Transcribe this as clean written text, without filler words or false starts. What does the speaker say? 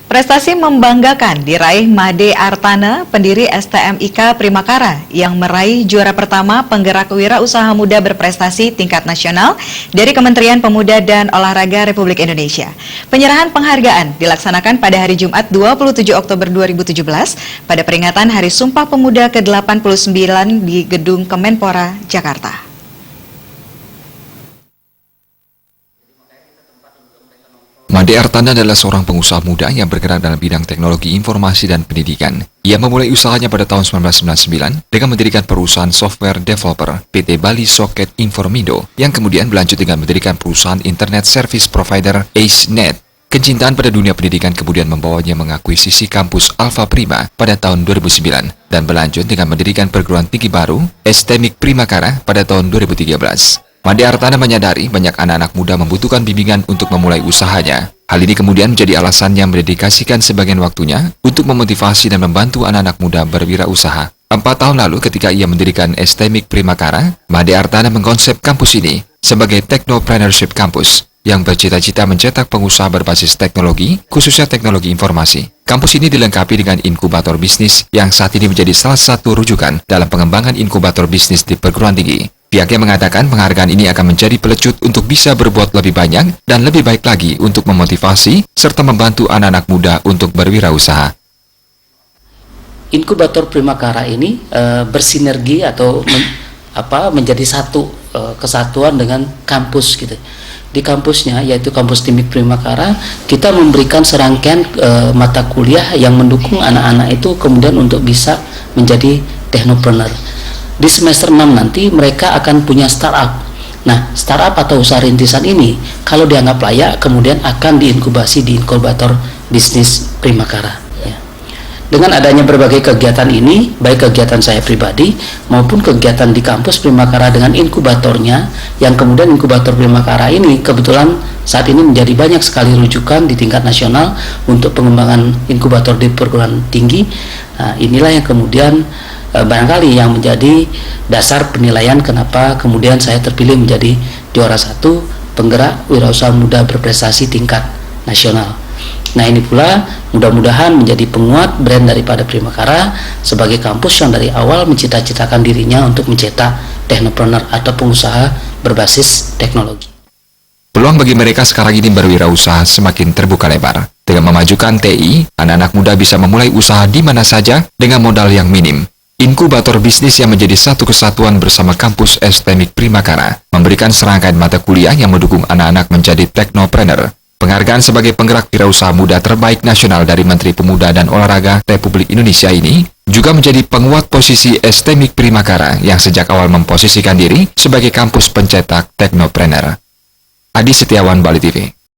Prestasi membanggakan diraih Made Artana, pendiri STMIK Primakara, yang meraih juara pertama penggerak wirausaha muda berprestasi tingkat nasional dari Kementerian Pemuda dan Olahraga Republik Indonesia. Penyerahan penghargaan dilaksanakan pada hari Jumat 27 Oktober 2017 pada peringatan Hari Sumpah Pemuda ke-89 di Gedung Kemenpora, Jakarta. Made Artana adalah seorang pengusaha muda yang bergerak dalam bidang teknologi informasi dan pendidikan. Ia memulai usahanya pada tahun 1999 dengan mendirikan perusahaan software developer PT Bali Socket Informindo yang kemudian berlanjut dengan mendirikan perusahaan internet service provider AceNet. Kecintaan pada dunia pendidikan kemudian membawanya mengakuisisi kampus Alpha Prima pada tahun 2009 dan berlanjut dengan mendirikan perguruan tinggi baru STMIK Primakara pada tahun 2013. Made Artana menyadari banyak anak-anak muda membutuhkan bimbingan untuk memulai usahanya. Hal ini kemudian menjadi alasannya mendedikasikan sebagian waktunya untuk memotivasi dan membantu anak-anak muda berwirausaha. 4 tahun lalu ketika ia mendirikan STMIK Primakara, Made Artana mengkonsep kampus ini sebagai Technopreneurship Campus yang bercita-cita mencetak pengusaha berbasis teknologi, khususnya teknologi informasi. Kampus ini dilengkapi dengan inkubator bisnis yang saat ini menjadi salah satu rujukan dalam pengembangan inkubator bisnis di perguruan tinggi. Pihaknya mengatakan penghargaan ini akan menjadi pelecut untuk bisa berbuat lebih banyak dan lebih baik lagi untuk memotivasi serta membantu anak-anak muda untuk berwirausaha. Inkubator Primakara ini bersinergi atau menjadi satu kesatuan dengan kampus gitu. Di kampusnya, yaitu kampus STMIK Primakara, kita memberikan serangkaian mata kuliah yang mendukung anak-anak itu kemudian untuk bisa menjadi teknopreneur. Di semester 6 nanti mereka akan punya startup. Nah, startup atau usaha rintisan ini kalau dianggap layak kemudian akan diinkubasi di inkubator bisnis Primakara. Ya. Dengan adanya berbagai kegiatan ini, baik kegiatan saya pribadi maupun kegiatan di kampus Primakara dengan inkubatornya, yang kemudian inkubator Primakara ini kebetulan saat ini menjadi banyak sekali rujukan di tingkat nasional untuk pengembangan inkubator di perguruan tinggi. Nah, inilah yang kemudian barangkali yang menjadi dasar penilaian kenapa kemudian saya terpilih menjadi juara 1 penggerak wirausaha muda berprestasi tingkat nasional. Nah, ini pula mudah-mudahan menjadi penguat brand daripada Primakara sebagai kampus yang dari awal mencita-citakan dirinya untuk mencetak teknopreneur atau pengusaha berbasis teknologi. Peluang bagi mereka sekarang ini berwirausaha semakin terbuka lebar. Dengan memajukan TI, anak-anak muda bisa memulai usaha di mana saja dengan modal yang minim. Inkubator bisnis yang menjadi satu kesatuan bersama kampus STMIK Primakara memberikan serangkaian mata kuliah yang mendukung anak-anak menjadi teknopreneur. Penghargaan sebagai penggerak wirausaha muda terbaik nasional dari Menteri Pemuda dan Olahraga Republik Indonesia ini juga menjadi penguat posisi STMIK Primakara yang sejak awal memposisikan diri sebagai kampus pencetak teknopreneur. Adi Setiawan, Bali TV.